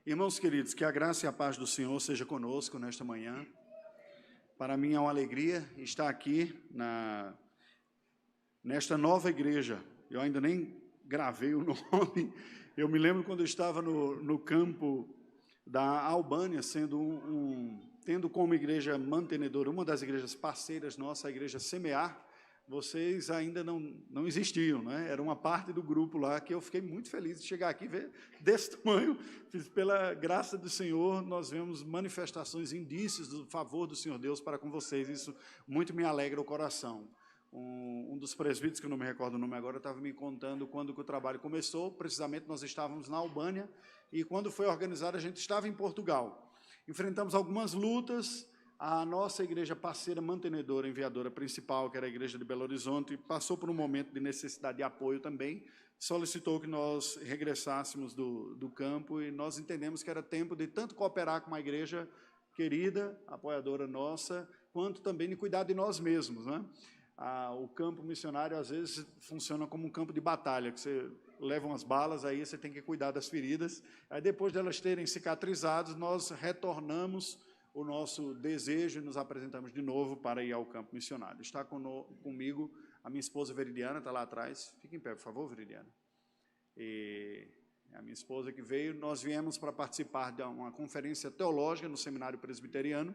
Irmãos queridos, que a graça e a paz do Senhor seja conosco nesta manhã. Para mim é uma alegria estar aqui nesta nova igreja. Eu ainda nem gravei o nome. Eu me lembro quando eu estava no campo da Albânia, tendo como igreja mantenedora, uma das igrejas parceiras nossa, a igreja Semear. Vocês ainda não existiam, né? Era uma parte do grupo lá que eu fiquei muito feliz de chegar aqui e ver desse tamanho. Pela graça do Senhor, nós vemos manifestações, indícios do favor do Senhor Deus para com vocês. Isso muito me alegra o coração. Um dos presbíteros, que eu não me recordo o nome agora, estava me contando quando que o trabalho começou. Precisamente nós estávamos na Albânia e quando foi organizado a gente estava em Portugal. Enfrentamos algumas lutas. A nossa igreja parceira, mantenedora, enviadora principal, que era a igreja de Belo Horizonte, passou por um momento de necessidade de apoio também, solicitou que nós regressássemos do campo e nós entendemos que era tempo de tanto cooperar com uma igreja querida, apoiadora nossa, quanto também de cuidar de nós mesmos, né? O campo missionário, às vezes, funciona como um campo de batalha, que você leva umas balas, aí você tem que cuidar das feridas. Aí, depois delas terem cicatrizado, nós retornamos o nosso desejo e nos apresentamos de novo para ir ao campo missionário. Está comigo a minha esposa Veridiana, está lá atrás. Fique em pé, por favor, Veridiana. E a minha esposa que veio, nós viemos para participar de uma conferência teológica no Seminário Presbiteriano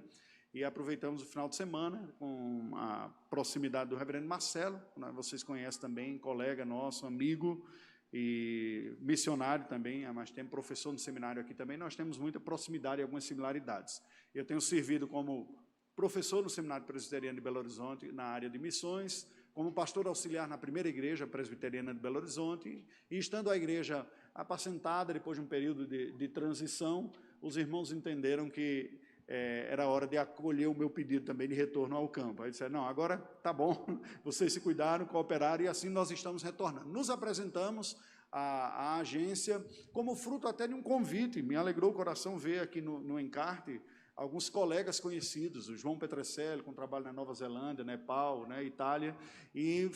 e aproveitamos o final de semana com a proximidade do reverendo Marcelo, né? Vocês conhecem também, colega nosso, amigo, e missionário também, há mais tempo, professor no seminário aqui também, nós temos muita proximidade e algumas similaridades. Eu tenho servido como professor no Seminário Presbiteriano de Belo Horizonte, na área de missões, como pastor auxiliar na primeira igreja presbiteriana de Belo Horizonte, e estando a igreja apacentada, depois de um período de transição, os irmãos entenderam que era hora de acolher o meu pedido também de retorno ao campo. Aí disseram, não, agora tá bom, vocês se cuidaram, cooperaram, e assim nós estamos retornando. Nos apresentamos à agência como fruto até de um convite. Me alegrou o coração ver aqui no encarte alguns colegas conhecidos, o João Petrecelli, com trabalho na Nova Zelândia, Nepal, né, Itália, e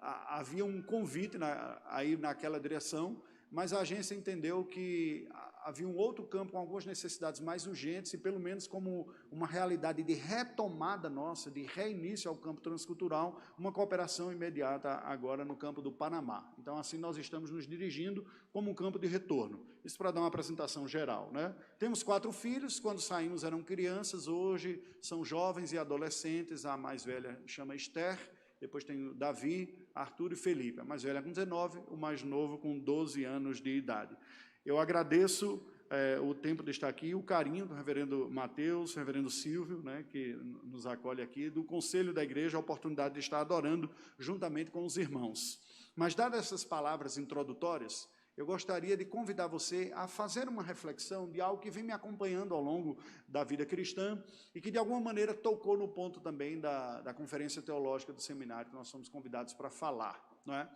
havia um convite aí naquela direção, mas a agência entendeu que havia um outro campo com algumas necessidades mais urgentes e, pelo menos, como uma realidade de retomada nossa, de reinício ao campo transcultural, uma cooperação imediata agora no campo do Panamá. Então, assim, nós estamos nos dirigindo como um campo de retorno. Isso para dar uma apresentação geral, né? Temos 4 filhos, quando saímos eram crianças, hoje são jovens e adolescentes, a mais velha chama Esther, depois tem o Davi, Arthur e Felipe, a mais velha com 19, o mais novo com 12 anos de idade. Eu agradeço o tempo de estar aqui, o carinho do reverendo Mateus, reverendo Silvio, né, que nos acolhe aqui, do conselho da igreja, a oportunidade de estar adorando juntamente com os irmãos. Mas, dadas essas palavras introdutórias, eu gostaria de convidar você a fazer uma reflexão de algo que vem me acompanhando ao longo da vida cristã e que, de alguma maneira, tocou no ponto também da conferência teológica do seminário que nós somos convidados para falar, não é?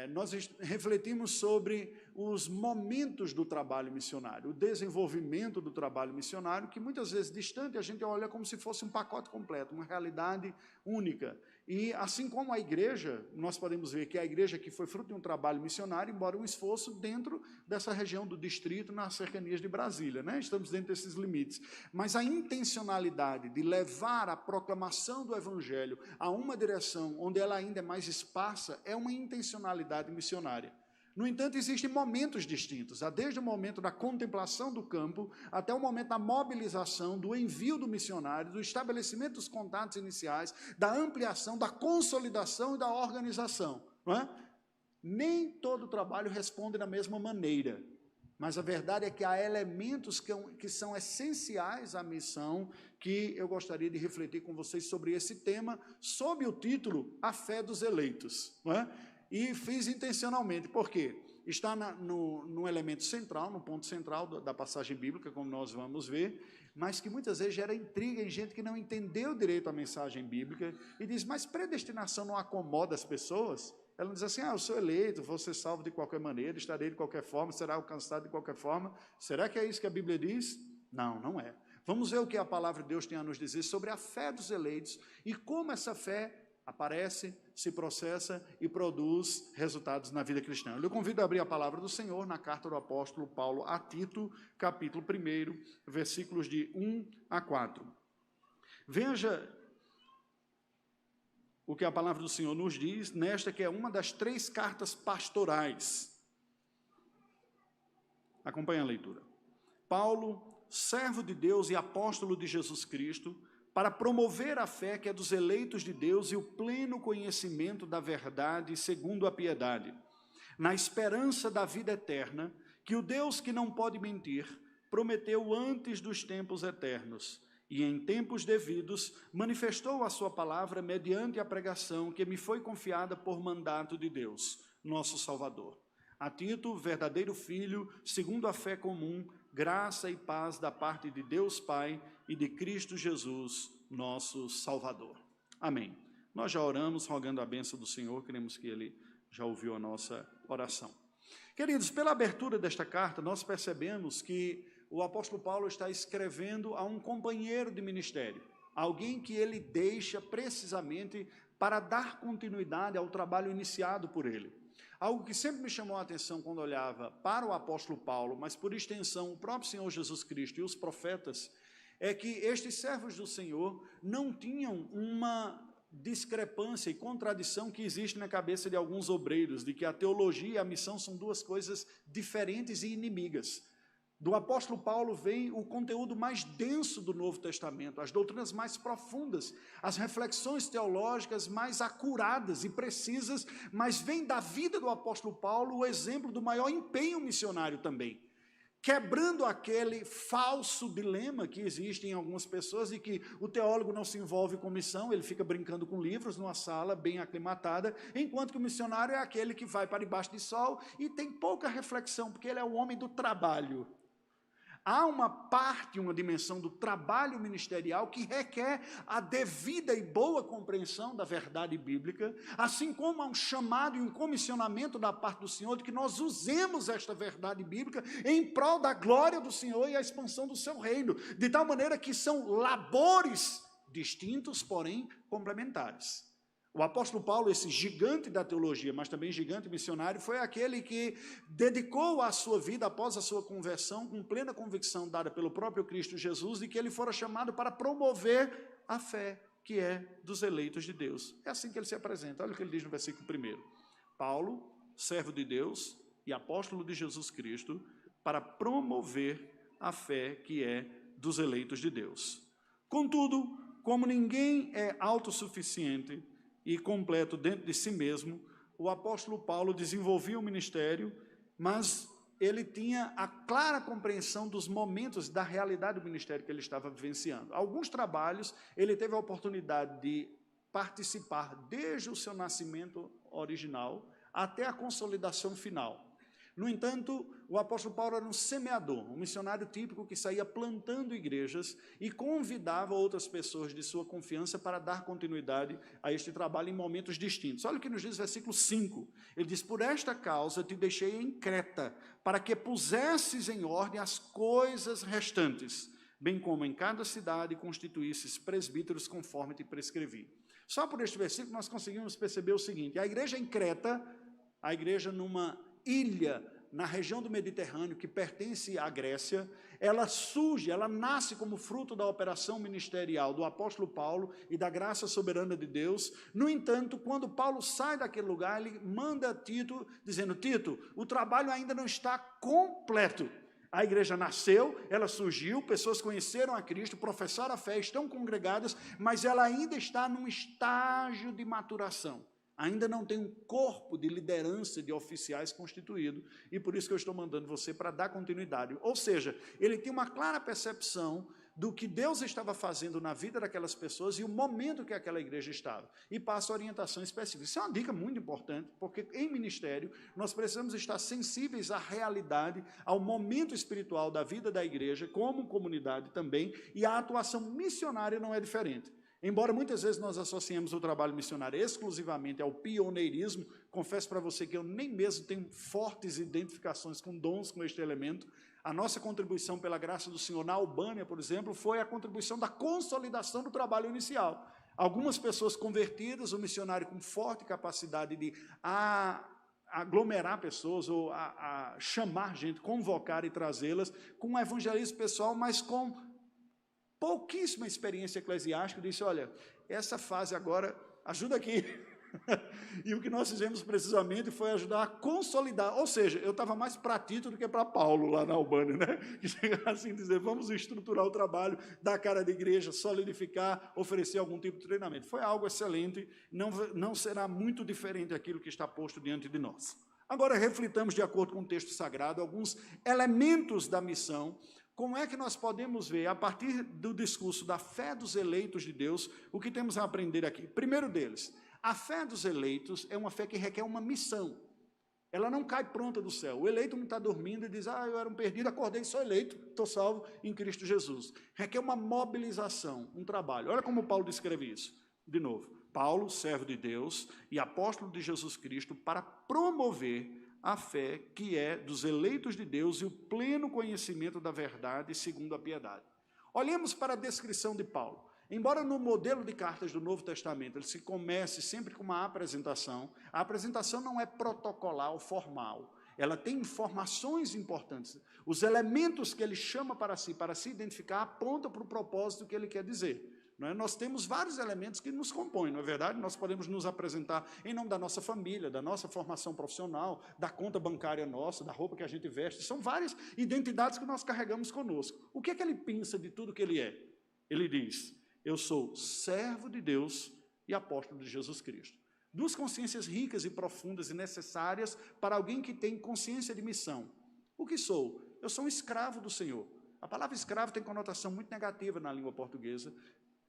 Nós refletimos sobre os momentos do trabalho missionário, o desenvolvimento do trabalho missionário, que muitas vezes distante a gente olha como se fosse um pacote completo, uma realidade única. E assim como a igreja, nós podemos ver que a igreja que foi fruto de um trabalho missionário, embora um esforço dentro dessa região do distrito, nas cercanias de Brasília, né? Estamos dentro desses limites. Mas a intencionalidade de levar a proclamação do evangelho a uma direção onde ela ainda é mais esparsa, é uma intencionalidade missionária. No entanto, existem momentos distintos, desde o momento da contemplação do campo até o momento da mobilização, do envio do missionário, do estabelecimento dos contatos iniciais, da ampliação, da consolidação e da organização. Não é? Nem todo trabalho responde da mesma maneira, mas a verdade é que há elementos que são essenciais à missão que eu gostaria de refletir com vocês sobre esse tema, sob o título A Fé dos Eleitos. Não é? E fiz intencionalmente, porque está no elemento central, no ponto central da passagem bíblica, como nós vamos ver, mas que muitas vezes gera intriga em gente que não entendeu direito a mensagem bíblica e diz, mas predestinação não acomoda as pessoas? Ela diz assim, eu sou eleito, vou ser salvo de qualquer maneira, estarei de qualquer forma, será alcançado de qualquer forma. Será que é isso que a Bíblia diz? Não, não é. Vamos ver o que a palavra de Deus tem a nos dizer sobre a fé dos eleitos e como essa fé aparece, se processa e produz resultados na vida cristã. Eu lhe convido a abrir a palavra do Senhor na carta do apóstolo Paulo a Tito, capítulo 1, versículos de 1 a 4. Veja o que a palavra do Senhor nos diz, nesta que é uma das 3 cartas pastorais. Acompanhe a leitura. Paulo, servo de Deus e apóstolo de Jesus Cristo, para promover a fé que é dos eleitos de Deus e o pleno conhecimento da verdade segundo a piedade, na esperança da vida eterna, que o Deus que não pode mentir, prometeu antes dos tempos eternos, e em tempos devidos manifestou a sua palavra mediante a pregação que me foi confiada por mandato de Deus, nosso Salvador. A Tito, verdadeiro filho, segundo a fé comum, graça e paz da parte de Deus Pai e de Cristo Jesus, nosso Salvador. Amém. Nós já oramos, rogando a bênção do Senhor, queremos que Ele já ouviu a nossa oração. Queridos, pela abertura desta carta, nós percebemos que o apóstolo Paulo está escrevendo a um companheiro de ministério, alguém que ele deixa precisamente para dar continuidade ao trabalho iniciado por ele. Algo que sempre me chamou a atenção quando olhava para o apóstolo Paulo, mas por extensão o próprio Senhor Jesus Cristo e os profetas, é que estes servos do Senhor não tinham uma discrepância e contradição que existe na cabeça de alguns obreiros, de que a teologia e a missão são 2 coisas diferentes e inimigas. Do apóstolo Paulo vem o conteúdo mais denso do Novo Testamento, as doutrinas mais profundas, as reflexões teológicas mais acuradas e precisas, mas vem da vida do apóstolo Paulo o exemplo do maior empenho missionário também, quebrando aquele falso dilema que existe em algumas pessoas de que o teólogo não se envolve com missão, ele fica brincando com livros numa sala bem aclimatada, enquanto que o missionário é aquele que vai para debaixo de sol e tem pouca reflexão, porque ele é o homem do trabalho. Há uma parte, uma dimensão do trabalho ministerial que requer a devida e boa compreensão da verdade bíblica, assim como há um chamado e um comissionamento da parte do Senhor de que nós usemos esta verdade bíblica em prol da glória do Senhor e a expansão do seu reino, de tal maneira que são labores distintos, porém complementares. O apóstolo Paulo, esse gigante da teologia, mas também gigante missionário, foi aquele que dedicou a sua vida após a sua conversão, com plena convicção dada pelo próprio Cristo Jesus, de que ele fora chamado para promover a fé que é dos eleitos de Deus. É assim que ele se apresenta. Olha o que ele diz no versículo 1. Paulo, servo de Deus e apóstolo de Jesus Cristo, para promover a fé que é dos eleitos de Deus. Contudo, como ninguém é autossuficiente e completo dentro de si mesmo, o apóstolo Paulo desenvolvia o ministério, mas ele tinha a clara compreensão dos momentos da realidade do ministério que ele estava vivenciando. Alguns trabalhos ele teve a oportunidade de participar desde o seu nascimento original até a consolidação final. No entanto, o apóstolo Paulo era um semeador, um missionário típico que saía plantando igrejas e convidava outras pessoas de sua confiança para dar continuidade a este trabalho em momentos distintos. Olha o que nos diz o versículo 5. Ele diz, por esta causa te deixei em Creta, para que pusesses em ordem as coisas restantes, bem como em cada cidade constituísses presbíteros conforme te prescrevi. Só por este versículo nós conseguimos perceber o seguinte, a igreja em Creta, a igreja numa ilha na região do Mediterrâneo, que pertence à Grécia, ela surge, ela nasce como fruto da operação ministerial do apóstolo Paulo e da graça soberana de Deus. No entanto, quando Paulo sai daquele lugar, ele manda Tito, dizendo, Tito, o trabalho ainda não está completo. A igreja nasceu, ela surgiu, pessoas conheceram a Cristo, professaram a fé, estão congregadas, mas ela ainda está num estágio de maturação. Ainda não tem um corpo de liderança de oficiais constituído, e por isso que eu estou mandando você para dar continuidade. Ou seja, ele tem uma clara percepção do que Deus estava fazendo na vida daquelas pessoas e o momento que aquela igreja estava, e passa orientação específica. Isso é uma dica muito importante, porque em ministério nós precisamos estar sensíveis à realidade, ao momento espiritual da vida da igreja, como comunidade também, e a atuação missionária não é diferente. Embora muitas vezes nós associemos o trabalho missionário exclusivamente ao pioneirismo, confesso para você que eu nem mesmo tenho fortes identificações com dons com este elemento. A nossa contribuição pela graça do Senhor na Albânia, por exemplo, foi a contribuição da consolidação do trabalho inicial. Algumas pessoas convertidas, o missionário com forte capacidade de aglomerar pessoas ou a chamar gente, convocar e trazê-las, com um evangelismo pessoal, mas com pouquíssima experiência eclesiástica, disse, olha, essa fase agora, ajuda aqui. E o que nós fizemos precisamente foi ajudar a consolidar, ou seja, eu estava mais para Tito do que para Paulo lá na Albânia, né? Assim dizer, vamos estruturar o trabalho, dar cara de igreja, solidificar, oferecer algum tipo de treinamento. Foi algo excelente, não será muito diferente daquilo que está posto diante de nós. Agora, reflitamos, de acordo com o texto sagrado, alguns elementos da missão. Como é que nós podemos ver, a partir do discurso da fé dos eleitos de Deus, o que temos a aprender aqui? Primeiro deles, a fé dos eleitos é uma fé que requer uma missão. Ela não cai pronta do céu. O eleito não está dormindo e diz, eu era um perdido, acordei, sou eleito, estou salvo em Cristo Jesus. Requer uma mobilização, um trabalho. Olha como Paulo descreve isso. De novo, Paulo, servo de Deus e apóstolo de Jesus Cristo, para promover a fé que é dos eleitos de Deus e o pleno conhecimento da verdade segundo a piedade. Olhemos para a descrição de Paulo. Embora no modelo de cartas do Novo Testamento ele se comece sempre com uma apresentação, a apresentação não é protocolar ou formal, ela tem informações importantes. Os elementos que ele chama para se identificar apontam para o propósito que ele quer dizer. Não é? Nós temos vários elementos que nos compõem, não é verdade? Nós podemos nos apresentar em nome da nossa família, da nossa formação profissional, da conta bancária nossa, da roupa que a gente veste. São várias identidades que nós carregamos conosco. O que é que ele pensa de tudo que ele é? Ele diz, eu sou servo de Deus e apóstolo de Jesus Cristo. Duas consciências ricas e profundas e necessárias para alguém que tem consciência de missão. O que sou? Eu sou um escravo do Senhor. A palavra escravo tem conotação muito negativa na língua portuguesa,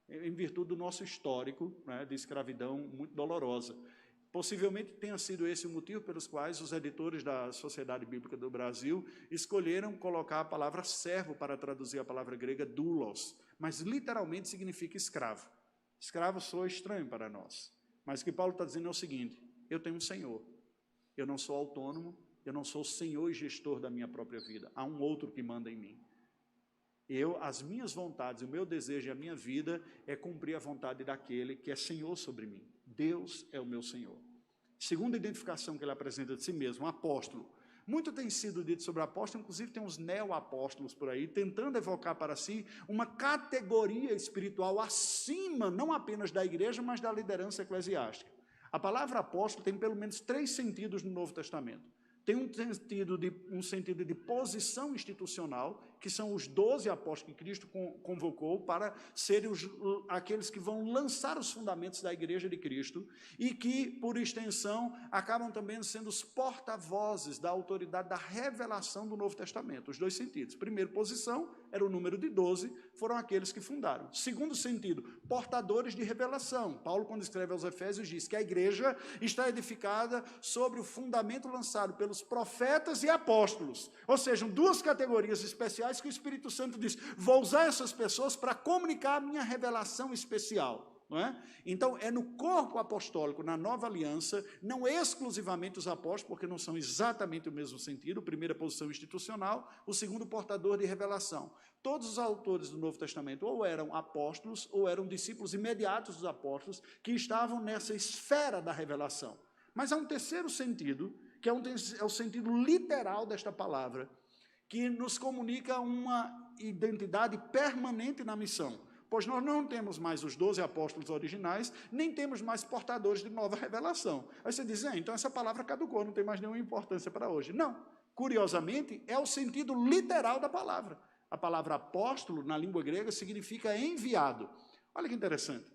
em virtude do nosso histórico, né, de escravidão muito dolorosa. Possivelmente tenha sido esse o motivo pelos quais os editores da Sociedade Bíblica do Brasil escolheram colocar a palavra servo para traduzir a palavra grega doulos, mas literalmente significa escravo. Escravo soa estranho para nós, mas o que Paulo está dizendo é o seguinte, eu tenho um Senhor, eu não sou autônomo, eu não sou senhor e gestor da minha própria vida, há um outro que manda em mim. As minhas vontades, o meu desejo e a minha vida é cumprir a vontade daquele que é Senhor sobre mim. Deus é o meu Senhor. Segunda identificação que ele apresenta de si mesmo, um apóstolo. Muito tem sido dito sobre apóstolo, inclusive tem uns neo-apóstolos por aí, tentando evocar para si uma categoria espiritual acima, não apenas da igreja, mas da liderança eclesiástica. A palavra apóstolo tem pelo menos 3 sentidos no Novo Testamento. Tem um sentido de posição institucional, que são os 12 apóstolos que Cristo convocou para serem aqueles que vão lançar os fundamentos da igreja de Cristo e que, por extensão, acabam também sendo os porta-vozes da autoridade da revelação do Novo Testamento. Os 2 sentidos. Primeiro, posição, era o número de 12, foram aqueles que fundaram. Segundo sentido, portadores de revelação. Paulo, quando escreve aos Efésios, diz que a igreja está edificada sobre o fundamento lançado pelos profetas e apóstolos. Ou seja, 2 categorias especiais que o Espírito Santo diz, vou usar essas pessoas para comunicar a minha revelação especial. Não é? Então, é no corpo apostólico, na nova aliança, não exclusivamente os apóstolos, porque não são exatamente o mesmo sentido, a primeira posição institucional, o segundo portador de revelação. Todos os autores do Novo Testamento ou eram apóstolos, ou eram discípulos imediatos dos apóstolos, que estavam nessa esfera da revelação. Mas há um terceiro sentido, que é o sentido literal desta palavra, que nos comunica uma identidade permanente na missão. Pois nós não temos mais os 12 apóstolos originais, nem temos mais portadores de nova revelação. Aí você diz, então essa palavra caducou, não tem mais nenhuma importância para hoje. Não, curiosamente, é o sentido literal da palavra. A palavra apóstolo, na língua grega, significa enviado. Olha que interessante.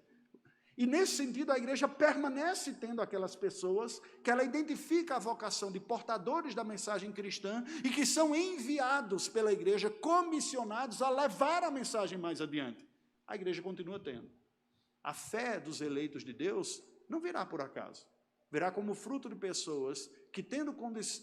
E nesse sentido, a igreja permanece tendo aquelas pessoas que ela identifica a vocação de portadores da mensagem cristã e que são enviados pela igreja, comissionados a levar a mensagem mais adiante. A igreja continua tendo. A fé dos eleitos de Deus não virá por acaso. Virá como fruto de pessoas que, tendo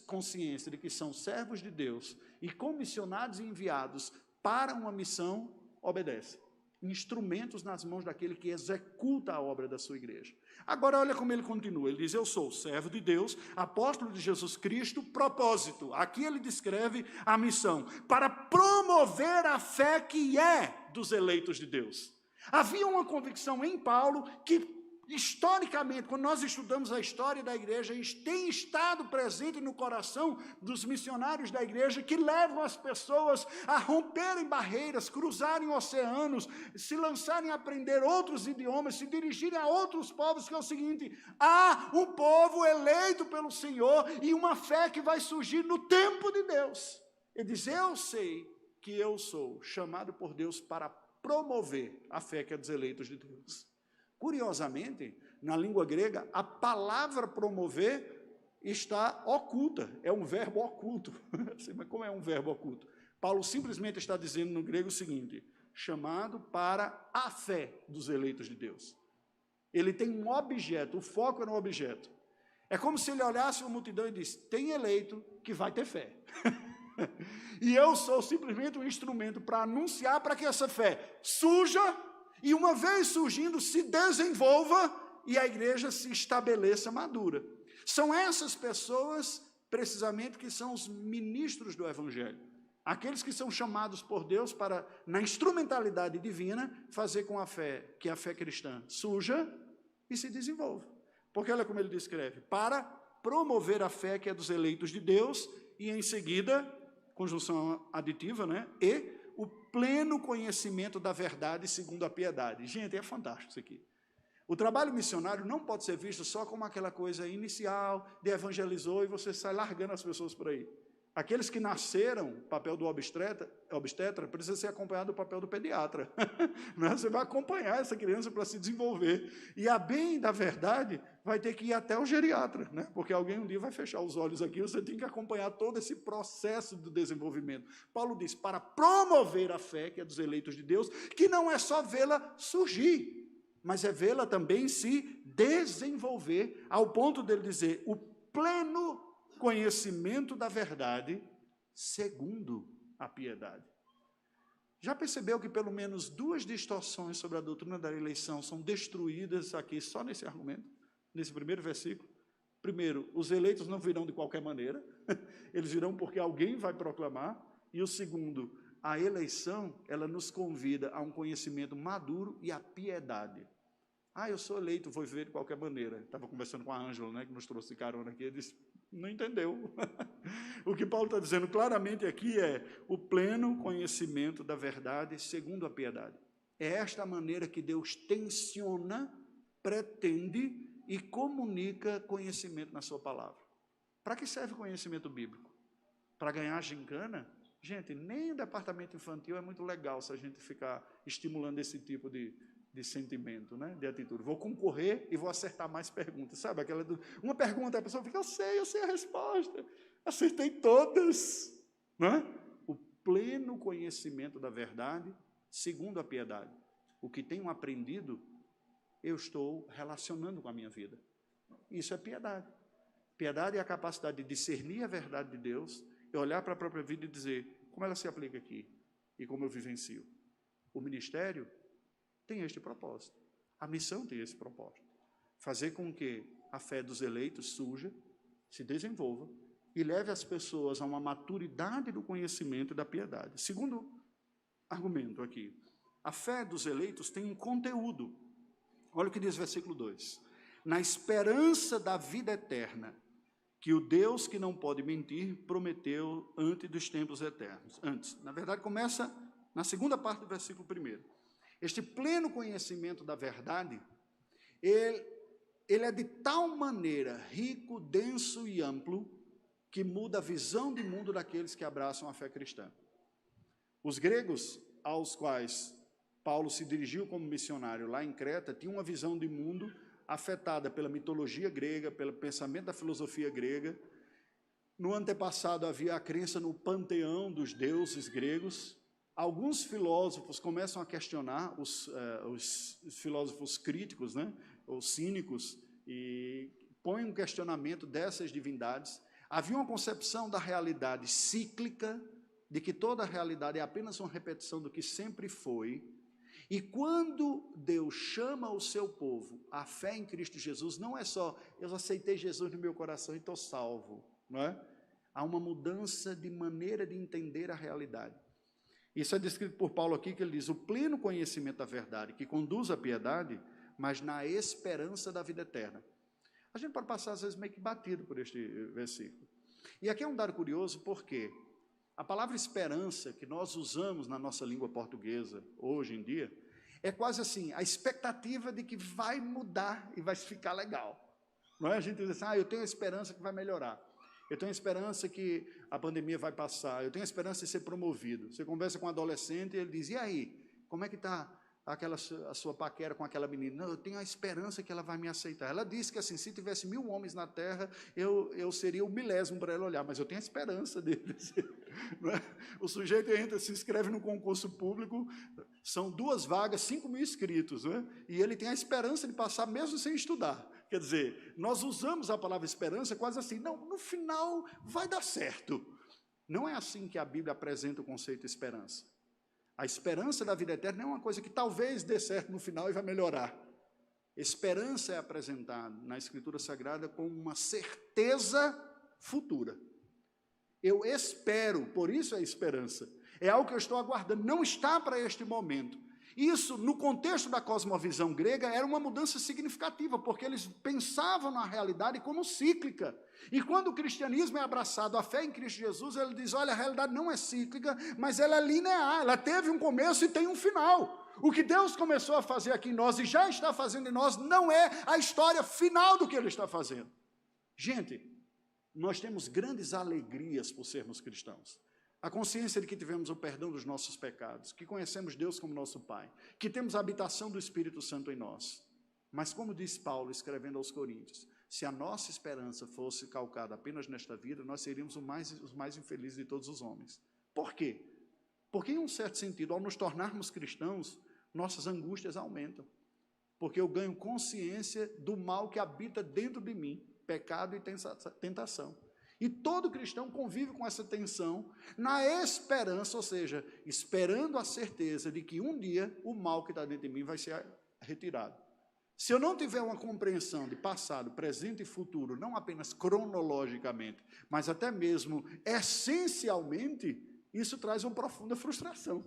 consciência de que são servos de Deus e comissionados e enviados para uma missão, obedecem. Instrumentos nas mãos daquele que executa a obra da sua igreja. Agora, olha como ele continua. Ele diz, eu sou servo de Deus, apóstolo de Jesus Cristo, propósito. Aqui ele descreve a missão, para promover a fé que é dos eleitos de Deus. Havia uma convicção em Paulo que, historicamente, quando nós estudamos a história da igreja, tem estado presente no coração dos missionários da igreja, que levam as pessoas a romperem barreiras, cruzarem oceanos, se lançarem a aprender outros idiomas, se dirigirem a outros povos, que é o seguinte: há um povo eleito pelo Senhor e uma fé que vai surgir no tempo de Deus. Ele diz: eu sei que eu sou chamado por Deus para promover a fé que é dos eleitos de Deus. Curiosamente, na língua grega, a palavra promover está oculta, é um verbo oculto. Mas como é um verbo oculto? Paulo simplesmente está dizendo no grego o seguinte: chamado para a fé dos eleitos de Deus. Ele tem um objeto, o foco é no objeto. É como se ele olhasse uma multidão e disse: tem eleito que vai ter fé. E eu sou simplesmente um instrumento para anunciar, para que essa fé surja, e uma vez surgindo, se desenvolva e a igreja se estabeleça madura. São essas pessoas, precisamente, que são os ministros do Evangelho. Aqueles que são chamados por Deus para, na instrumentalidade divina, fazer com a fé, que a fé cristã surja e se desenvolva. Porque olha como ele descreve: para promover a fé que é dos eleitos de Deus, e em seguida, conjunção aditiva, né? E o pleno conhecimento da verdade segundo a piedade. Gente, é fantástico isso aqui. O trabalho missionário não pode ser visto só como aquela coisa inicial, de evangelizou e você sai largando as pessoas por aí. Aqueles que nasceram, o papel do obstetra precisa ser acompanhado do papel do pediatra. Você vai acompanhar essa criança para se desenvolver. E a bem da verdade vai ter que ir até o geriatra, né? Porque alguém um dia vai fechar os olhos aqui, você tem que acompanhar todo esse processo do desenvolvimento. Paulo diz: para promover a fé, que é dos eleitos de Deus, que não é só vê-la surgir, mas é vê-la também se desenvolver, ao ponto dele dizer: o pleno conhecimento da verdade segundo a piedade. Já percebeu que pelo menos 2 distorções sobre a doutrina da eleição são destruídas aqui só nesse argumento, nesse primeiro versículo? Primeiro, os eleitos não virão de qualquer maneira, eles virão porque alguém vai proclamar. E o segundo, a eleição, ela nos convida a um conhecimento maduro e a piedade. Ah, eu sou eleito, vou viver de qualquer maneira. Estava conversando com a Ângela, né, que nos trouxe carona aqui, ele disse: não entendeu. O que Paulo está dizendo claramente aqui é o pleno conhecimento da verdade segundo a piedade. É esta maneira que Deus tensiona, pretende e comunica conhecimento na sua palavra. Para que serve o conhecimento bíblico? Para ganhar gincana? Gente, nem o departamento infantil é muito legal se a gente ficar estimulando esse tipo de sentimento, né? De atitude. Vou concorrer e vou acertar mais perguntas. Sabe, uma pergunta, a pessoa fica: eu sei a resposta. Acertei todas. Né? O pleno conhecimento da verdade, segundo a piedade. O que tenho aprendido, eu estou relacionando com a minha vida. Isso é piedade. Piedade é a capacidade de discernir a verdade de Deus e olhar para a própria vida e dizer: como ela se aplica aqui e como eu vivencio. O ministério tem este propósito. A missão tem esse propósito. Fazer com que a fé dos eleitos surja, se desenvolva e leve as pessoas a uma maturidade do conhecimento e da piedade. Segundo argumento aqui, a fé dos eleitos tem um conteúdo. Olha o que diz o versículo 2. Na esperança da vida eterna, que o Deus que não pode mentir prometeu antes dos tempos eternos. Antes, na verdade, começa na segunda parte do versículo 1. Este pleno conhecimento da verdade, ele é de tal maneira rico, denso e amplo, que muda a visão de mundo daqueles que abraçam a fé cristã. Os gregos, aos quais Paulo se dirigiu como missionário lá em Creta, tinham uma visão de mundo afetada pela mitologia grega, pelo pensamento da filosofia grega. No antepassado havia a crença no panteão dos deuses gregos. Alguns filósofos começam a questionar, os filósofos críticos, né, ou cínicos, e põem um questionamento dessas divindades. Havia uma concepção da realidade cíclica, de que toda a realidade é apenas uma repetição do que sempre foi. E quando Deus chama o seu povo à fé em Cristo Jesus, não é só: eu aceitei Jesus no meu coração e estou salvo, não é? Há uma mudança de maneira de entender a realidade. Isso é descrito por Paulo aqui, que ele diz, o pleno conhecimento da verdade, que conduz à piedade, mas na esperança da vida eterna. A gente pode passar, às vezes, meio que batido por este versículo. E aqui é um dado curioso, porque a palavra esperança, que nós usamos na nossa língua portuguesa, hoje em dia, é quase assim, a expectativa de que vai mudar e vai ficar legal. Não é? A gente diz assim, eu tenho a esperança que vai melhorar. Eu tenho a esperança que a pandemia vai passar. Eu tenho a esperança de ser promovido. Você conversa com um adolescente e ele diz, e aí, como é que está a sua paquera com aquela menina? Não, eu tenho a esperança que ela vai me aceitar. Ela disse que assim, se tivesse 1000 homens na terra, eu seria o 1000º para ela olhar, mas eu tenho a esperança dele. Não é? O sujeito entra, se inscreve no concurso público, são 2 vagas, 5.000 inscritos, não é? E ele tem a esperança de passar mesmo sem estudar. Quer dizer, nós usamos a palavra esperança quase assim, não, no final vai dar certo. Não é assim que a Bíblia apresenta o conceito de esperança. A esperança da vida eterna é uma coisa que talvez dê certo no final e vai melhorar. Esperança é apresentada na Escritura Sagrada como uma certeza futura. Eu espero, por isso é esperança. É algo que eu estou aguardando, não está para este momento. Isso, no contexto da cosmovisão grega, era uma mudança significativa, porque eles pensavam na realidade como cíclica. E quando o cristianismo é abraçado, a fé em Cristo Jesus, ele diz, olha, a realidade não é cíclica, mas ela é linear, ela teve um começo e tem um final. O que Deus começou a fazer aqui em nós e já está fazendo em nós, não é a história final do que Ele está fazendo. Gente, nós temos grandes alegrias por sermos cristãos. A consciência de que tivemos o perdão dos nossos pecados, que conhecemos Deus como nosso Pai, que temos a habitação do Espírito Santo em nós. Mas como diz Paulo, escrevendo aos Coríntios, se a nossa esperança fosse calcada apenas nesta vida, nós seríamos os mais infelizes de todos os homens. Por quê? Porque, em um certo sentido, ao nos tornarmos cristãos, nossas angústias aumentam. Porque eu ganho consciência do mal que habita dentro de mim, pecado e tentação. E todo cristão convive com essa tensão na esperança, ou seja, esperando a certeza de que um dia o mal que está dentro de mim vai ser retirado. Se eu não tiver uma compreensão de passado, presente e futuro, não apenas cronologicamente, mas até mesmo essencialmente, isso traz uma profunda frustração.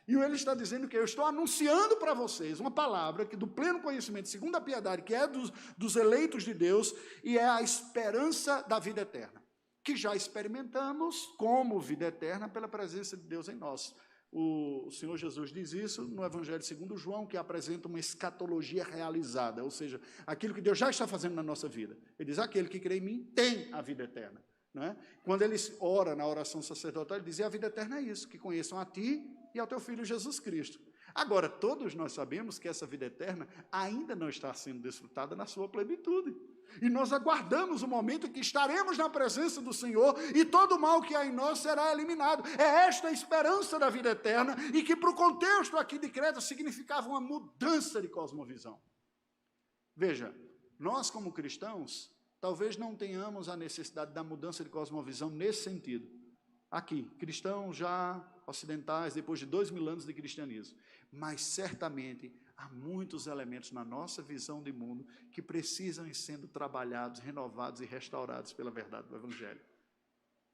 E ele está dizendo que eu estou anunciando para vocês uma palavra que do pleno conhecimento, segundo a piedade, que é dos eleitos de Deus, e é a esperança da vida eterna, que já experimentamos como vida eterna pela presença de Deus em nós. O Senhor Jesus diz isso no Evangelho segundo João, que apresenta uma escatologia realizada, ou seja, aquilo que Deus já está fazendo na nossa vida. Ele diz, aquele que crê em mim tem a vida eterna. Não é? Quando ele ora na oração sacerdotal, ele diz, e a vida eterna é isso, que conheçam a ti e ao teu Filho Jesus Cristo. Agora, todos nós sabemos que essa vida eterna ainda não está sendo desfrutada na sua plenitude. E nós aguardamos o momento em que estaremos na presença do Senhor e todo o mal que há em nós será eliminado. É esta a esperança da vida eterna e que, para o contexto aqui de Creta, significava uma mudança de cosmovisão. Veja, nós como cristãos, talvez não tenhamos a necessidade da mudança de cosmovisão nesse sentido. Aqui, cristãos já ocidentais, depois de 2000 anos de cristianismo. Mas certamente há muitos elementos na nossa visão de mundo que precisam ir sendo trabalhados, renovados e restaurados pela verdade do Evangelho.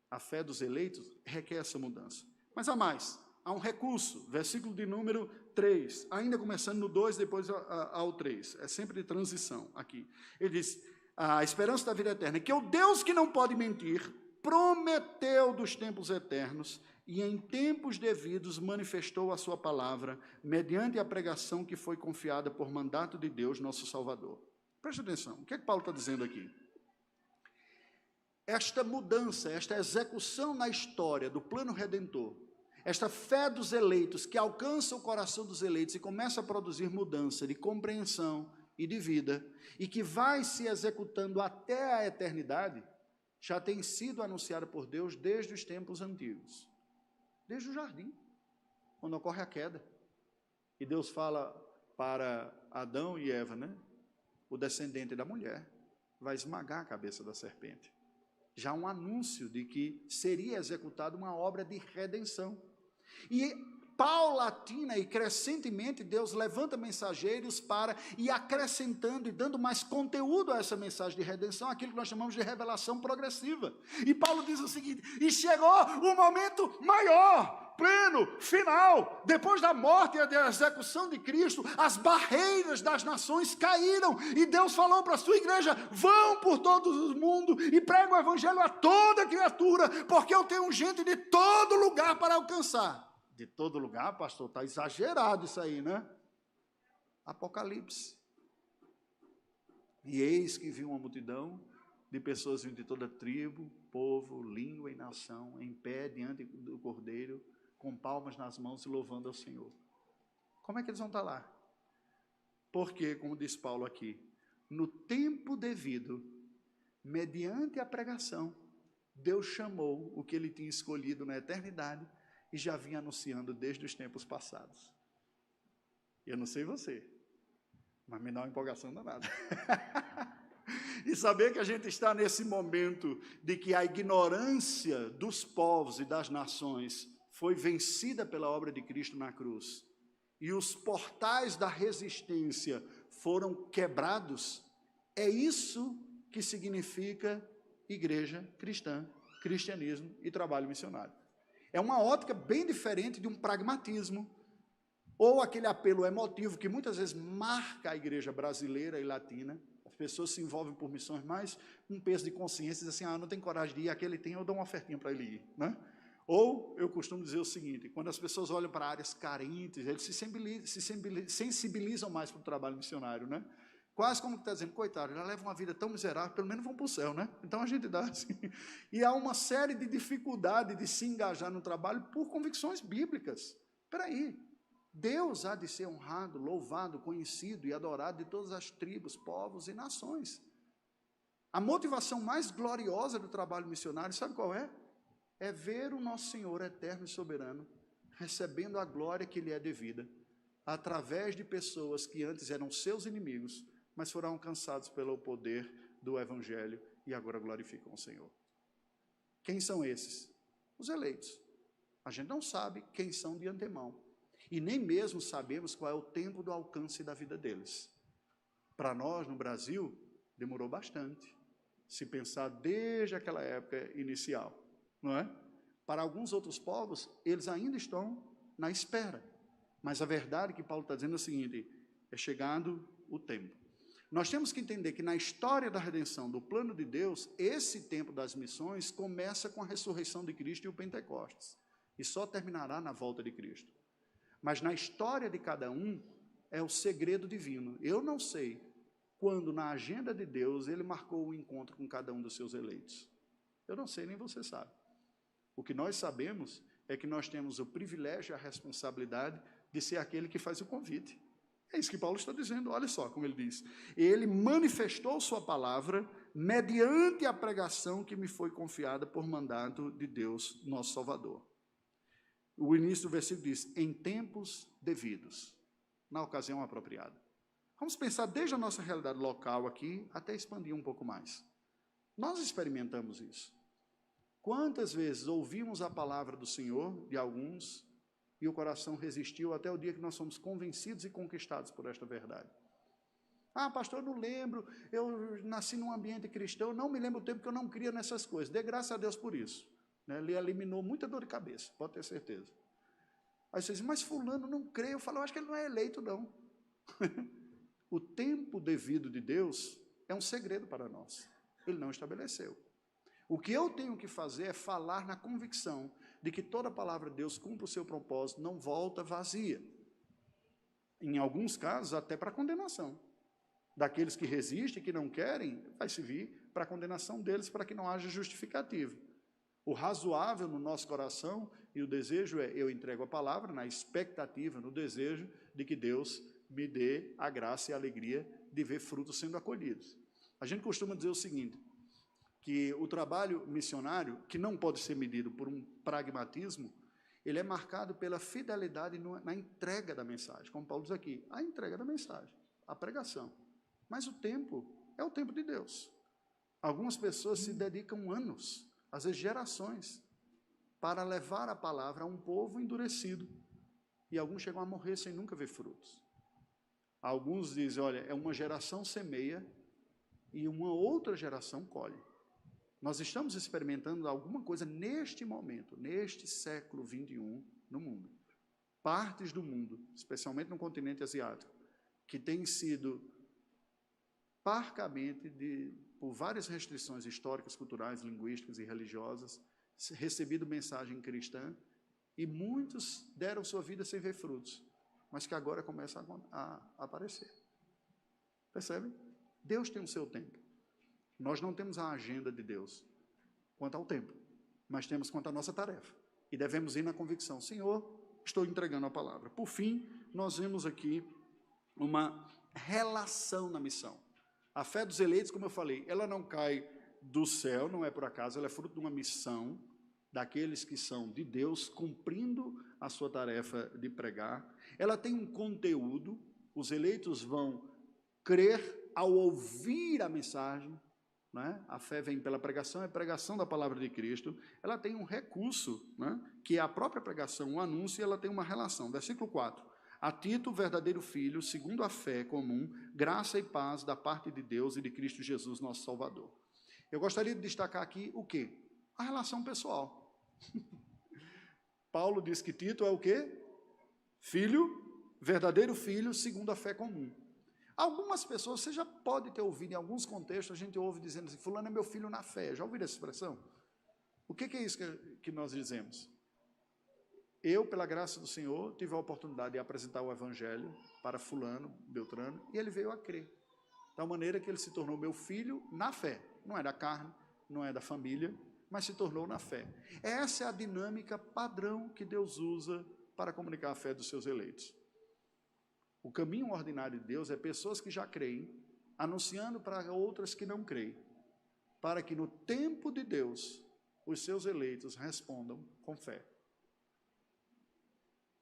A fé dos eleitos requer essa mudança. Mas há mais, há um recurso, versículo de número 3, ainda começando no 2, depois ao 3, é sempre de transição aqui. Ele diz, a esperança da vida eterna, que o Deus que não pode mentir, prometeu dos tempos eternos, e em tempos devidos manifestou a sua palavra, mediante a pregação que foi confiada por mandato de Deus, nosso Salvador. Preste atenção, o que é que Paulo está dizendo aqui? Esta mudança, esta execução na história do plano redentor, esta fé dos eleitos, que alcança o coração dos eleitos e começa a produzir mudança de compreensão e de vida, e que vai se executando até a eternidade, já tem sido anunciada por Deus desde os tempos antigos. Desde o jardim, quando ocorre a queda. E Deus fala para Adão e Eva, né? O descendente da mulher vai esmagar a cabeça da serpente. Já um anúncio de que seria executada uma obra de redenção. E paulatina e crescentemente Deus levanta mensageiros para ir acrescentando e dando mais conteúdo a essa mensagem de redenção, aquilo que nós chamamos de revelação progressiva. E Paulo diz o seguinte, e chegou o momento maior, pleno, final. Depois da morte e da execução de Cristo, as barreiras das nações caíram. E Deus falou para a sua igreja: vão por todo o mundo e pregam o evangelho a toda criatura, porque eu tenho gente de todo lugar para alcançar. De todo lugar, pastor, está exagerado isso aí, né? Apocalipse. E eis que vi uma multidão de pessoas vindo de toda tribo, povo, língua e nação, em pé diante do Cordeiro, com palmas nas mãos e louvando ao Senhor. Como é que eles vão estar lá? Porque, como diz Paulo aqui, no tempo devido, mediante a pregação, Deus chamou o que ele tinha escolhido na eternidade e já vinha anunciando desde os tempos passados. Eu não sei você, mas me dá uma empolgação danada. E saber que a gente está nesse momento de que a ignorância dos povos e das nações foi vencida pela obra de Cristo na cruz, e os portais da resistência foram quebrados, é isso que significa igreja cristã, cristianismo e trabalho missionário. É uma ótica bem diferente de um pragmatismo, ou aquele apelo emotivo que muitas vezes marca a igreja brasileira e latina. As pessoas se envolvem por missões, mas um peso de consciência, diz assim, não tem coragem de ir, aquele tem, eu dou uma ofertinha para ele ir, né? Ou, eu costumo dizer o seguinte, quando as pessoas olham para áreas carentes, eles se sensibilizam mais para o trabalho missionário, né? Quase como que está dizendo, coitado, já levam uma vida tão miserável, pelo menos vão para o céu, né? Então a gente dá assim. E há uma série de dificuldades de se engajar no trabalho por convicções bíblicas. Espera aí. Deus há de ser honrado, louvado, conhecido e adorado de todas as tribos, povos e nações. A motivação mais gloriosa do trabalho missionário, sabe qual é? É ver o nosso Senhor eterno e soberano recebendo a glória que lhe é devida, através de pessoas que antes eram seus inimigos, mas foram alcançados pelo poder do Evangelho e agora glorificam o Senhor. Quem são esses? Os eleitos. A gente não sabe quem são de antemão. E nem mesmo sabemos qual é o tempo do alcance da vida deles. Para nós, no Brasil, demorou bastante, se pensar desde aquela época inicial, não é? Para alguns outros povos, eles ainda estão na espera. Mas a verdade que Paulo está dizendo é o seguinte, é chegando o tempo. Nós temos que entender que na história da redenção, do plano de Deus, esse tempo das missões começa com a ressurreição de Cristo e o Pentecostes. E só terminará na volta de Cristo. Mas na história de cada um, é o segredo divino. Eu não sei quando na agenda de Deus ele marcou o encontro com cada um dos seus eleitos. Eu não sei, nem você sabe. O que nós sabemos é que nós temos o privilégio e a responsabilidade de ser aquele que faz o convite. É isso que Paulo está dizendo, olha só como ele diz. Ele manifestou sua palavra mediante a pregação que me foi confiada por mandato de Deus, nosso Salvador. O início do versículo diz, em tempos devidos, na ocasião apropriada. Vamos pensar desde a nossa realidade local aqui, até expandir um pouco mais. Nós experimentamos isso. Quantas vezes ouvimos a palavra do Senhor, de alguns, e o coração resistiu até o dia que nós somos convencidos e conquistados por esta verdade. Pastor, eu não lembro, eu nasci num ambiente cristão, não me lembro o tempo que eu não cria nessas coisas. Dê graças a Deus por isso. Ele eliminou muita dor de cabeça, pode ter certeza. Aí você diz, mas fulano não crê. Eu falo, eu acho que ele não é eleito, não. O tempo devido de Deus é um segredo para nós. Ele não estabeleceu. O que eu tenho que fazer é falar na convicção de que toda palavra de Deus cumpre o seu propósito, não volta vazia. Em alguns casos, até para condenação. Daqueles que resistem, que não querem, vai se vir para a condenação deles, para que não haja justificativa. O razoável no nosso coração e o desejo é, eu entrego a palavra na expectativa, no desejo de que Deus me dê a graça e a alegria de ver frutos sendo acolhidos. A gente costuma dizer o seguinte, que o trabalho missionário, que não pode ser medido por um pragmatismo, ele é marcado pela fidelidade na entrega da mensagem, como Paulo diz aqui, a entrega da mensagem, a pregação. Mas o tempo é o tempo de Deus. Algumas pessoas se dedicam anos, às vezes gerações, para levar a palavra a um povo endurecido. E alguns chegam a morrer sem nunca ver frutos. Alguns dizem, olha, é uma geração semeia e uma outra geração colhe. Nós estamos experimentando alguma coisa neste momento, neste século XXI, no mundo. Partes do mundo, especialmente no continente asiático, que têm sido parcamente, por várias restrições históricas, culturais, linguísticas e religiosas, recebido mensagem cristã, e muitos deram sua vida sem ver frutos, mas que agora começam a aparecer. Percebem? Deus tem o seu tempo. Nós não temos a agenda de Deus quanto ao tempo, mas temos quanto à nossa tarefa. E devemos ir na convicção: Senhor, estou entregando a palavra. Por fim, nós vemos aqui uma relação na missão. A fé dos eleitos, como eu falei, ela não cai do céu, não é por acaso, ela é fruto de uma missão daqueles que são de Deus, cumprindo a sua tarefa de pregar. Ela tem um conteúdo, os eleitos vão crer ao ouvir a mensagem, né? A fé vem pela pregação, é a pregação da palavra de Cristo. Ela tem um recurso, né? Que é a própria pregação, o anúncio, e ela tem uma relação. Versículo 4. A Tito, verdadeiro filho, segundo a fé comum, graça e paz da parte de Deus e de Cristo Jesus, nosso Salvador. Eu gostaria de destacar aqui o quê? A relação pessoal. Paulo diz que Tito é o quê? Filho, verdadeiro filho, segundo a fé comum. Algumas pessoas, você já pode ter ouvido, em alguns contextos, a gente ouve dizendo assim: fulano é meu filho na fé. Já ouviram essa expressão? O que é isso que nós dizemos? Eu, pela graça do Senhor, tive a oportunidade de apresentar o Evangelho para fulano, Beltrano, e ele veio a crer. De tal maneira que ele se tornou meu filho na fé. Não é da carne, não é da família, mas se tornou na fé. Essa é a dinâmica padrão que Deus usa para comunicar a fé dos seus eleitos. O caminho ordinário de Deus é pessoas que já creem, anunciando para outras que não creem, para que no tempo de Deus, os seus eleitos respondam com fé.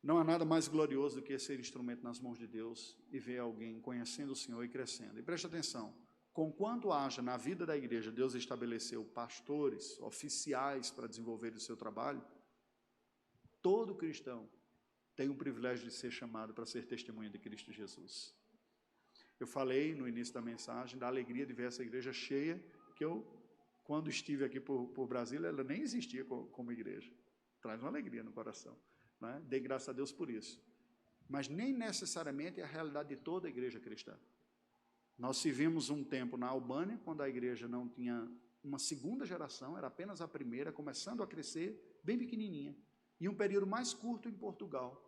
Não há nada mais glorioso do que ser instrumento nas mãos de Deus e ver alguém conhecendo o Senhor e crescendo. E preste atenção, conquanto haja na vida da igreja, Deus estabeleceu pastores, oficiais para desenvolver o seu trabalho, todo cristão tem o privilégio de ser chamado para ser testemunha de Cristo Jesus. Eu falei no início da mensagem da alegria de ver essa igreja cheia, que eu, quando estive aqui por Brasília, ela nem existia como igreja. Traz uma alegria no coração. Né? Dei graças a Deus por isso. Mas nem necessariamente é a realidade de toda a igreja cristã. Nós vivimos um tempo na Albânia, quando a igreja não tinha uma segunda geração, era apenas a primeira, começando a crescer, bem pequenininha. E um período mais curto em Portugal,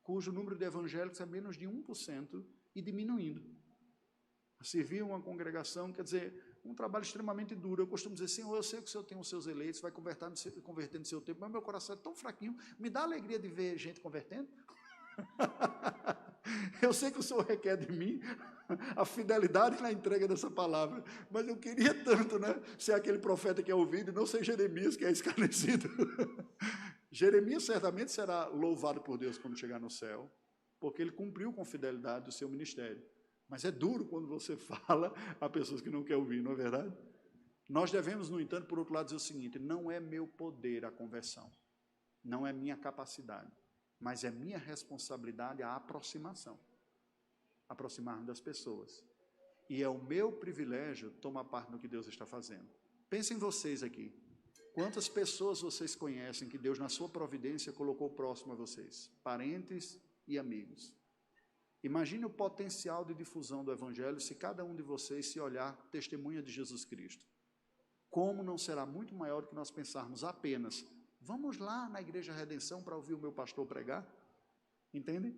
cujo número de evangélicos é menos de 1% e diminuindo. Servir uma congregação, quer dizer, um trabalho extremamente duro. Eu costumo dizer: Senhor, eu sei que o Senhor tem os seus eleitos, vai convertendo no seu tempo, mas meu coração é tão fraquinho, me dá alegria de ver gente convertendo. Eu sei que o Senhor requer de mim a fidelidade na entrega dessa palavra, mas eu queria tanto, né, ser aquele profeta que é ouvido e não ser Jeremias, que é escarnecido. Jeremias certamente será louvado por Deus quando chegar no céu, porque ele cumpriu com fidelidade o seu ministério. Mas é duro quando você fala a pessoas que não querem ouvir, não é verdade? Nós devemos, no entanto, por outro lado, dizer o seguinte: não é meu poder a conversão, não é minha capacidade, mas é minha responsabilidade a aproximação, aproximar das pessoas. E é o meu privilégio tomar parte no que Deus está fazendo. Pensem vocês aqui, quantas pessoas vocês conhecem que Deus, na sua providência, colocou próximo a vocês, parentes e amigos. Imagine o potencial de difusão do Evangelho se cada um de vocês se olhar testemunha de Jesus Cristo. Como não será muito maior do que nós pensarmos apenas: vamos lá na Igreja Redenção para ouvir o meu pastor pregar? Entendem?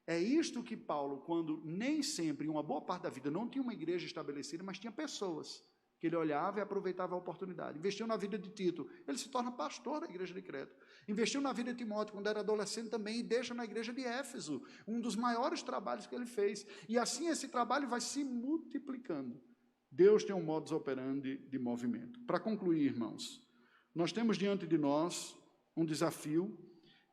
É isto que Paulo, quando nem sempre, em uma boa parte da vida, não tinha uma igreja estabelecida, mas tinha pessoas que ele olhava e aproveitava a oportunidade. Investiu na vida de Tito, ele se torna pastor da igreja de Creta. Investiu na vida de Timóteo, quando era adolescente também, e deixa na igreja de Éfeso, um dos maiores trabalhos que ele fez. E assim esse trabalho vai se multiplicando. Deus tem um modus operandi de movimento. Para concluir, irmãos, nós temos diante de nós um desafio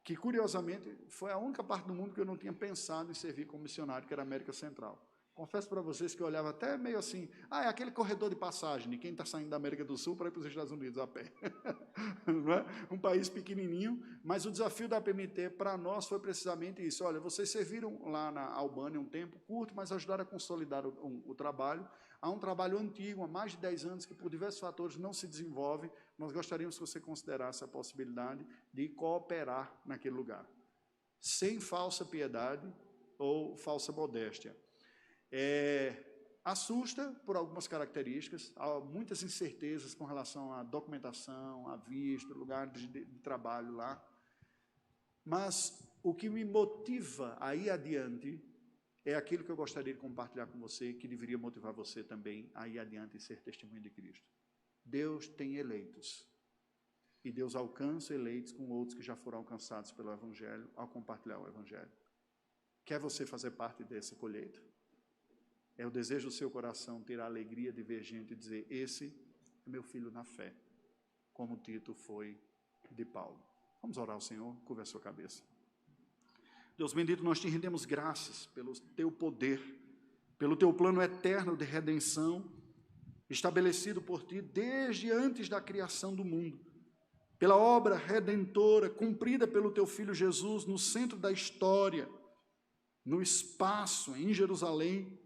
que, curiosamente, foi a única parte do mundo que eu não tinha pensado em servir como missionário, que era a América Central. Confesso para vocês que eu olhava até meio assim: é aquele corredor de passagem de quem está saindo da América do Sul para ir para os Estados Unidos a pé. Não é? Um país pequenininho, mas o desafio da PMT para nós foi precisamente isso. Olha, vocês serviram lá na Albânia um tempo curto, mas ajudaram a consolidar o trabalho. Há um trabalho antigo, há mais de 10 anos, que por diversos fatores não se desenvolve. Nós gostaríamos que você considerasse a possibilidade de cooperar naquele lugar. sem falsa piedade ou falsa modéstia. Assusta por algumas características, há muitas incertezas com relação à documentação, a visto, lugar de trabalho lá, mas o que me motiva a ir adiante é aquilo que eu gostaria de compartilhar com você, que deveria motivar você também a ir adiante e ser testemunho de Cristo. Deus tem eleitos, e Deus alcança eleitos com outros que já foram alcançados pelo Evangelho, ao compartilhar o Evangelho. Quer você fazer parte dessa colheita? É o desejo do seu coração ter a alegria de ver gente dizer, esse é meu filho na fé, como Tito foi de Paulo. Vamos orar ao Senhor, curva a sua cabeça. Deus bendito, nós te rendemos graças pelo teu poder, pelo teu plano eterno de redenção, estabelecido por ti desde antes da criação do mundo, pela obra redentora cumprida pelo teu Filho Jesus no centro da história, no espaço, em Jerusalém,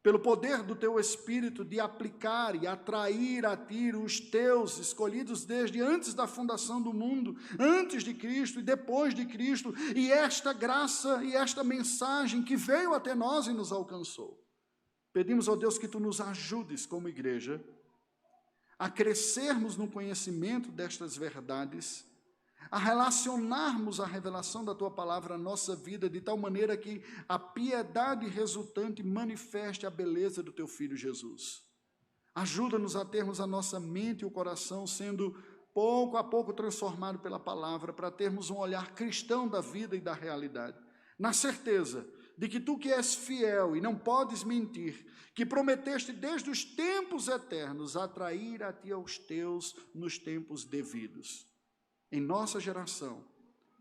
pelo poder do teu Espírito de aplicar e atrair a ti os teus escolhidos desde antes da fundação do mundo, antes de Cristo e depois de Cristo, e esta graça e esta mensagem que veio até nós e nos alcançou. Pedimos, ó Deus, que tu nos ajudes como igreja a crescermos no conhecimento destas verdades, a relacionarmos a revelação da tua palavra à nossa vida, de tal maneira que a piedade resultante manifeste a beleza do teu Filho Jesus. Ajuda-nos a termos a nossa mente e o coração sendo pouco a pouco transformado pela palavra, para termos um olhar cristão da vida e da realidade, na certeza de que tu que és fiel e não podes mentir, que prometeste desde os tempos eternos atrair a ti aos teus nos tempos devidos. Em nossa geração,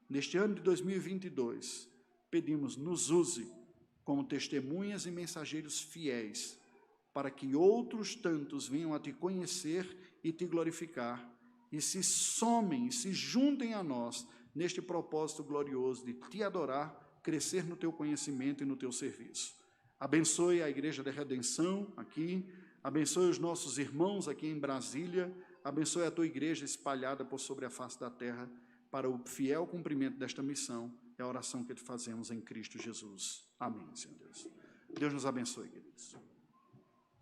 neste ano de 2022, pedimos, nos use como testemunhas e mensageiros fiéis, para que outros tantos venham a te conhecer e te glorificar, e se somem, e se juntem a nós, neste propósito glorioso de te adorar, crescer no teu conhecimento e no teu serviço. Abençoe a Igreja da Redenção aqui, abençoe os nossos irmãos aqui em Brasília, abençoe a tua igreja espalhada por sobre a face da terra, para o fiel cumprimento desta missão. É a oração que te fazemos em Cristo Jesus. Amém, Senhor Deus. Deus nos abençoe, queridos.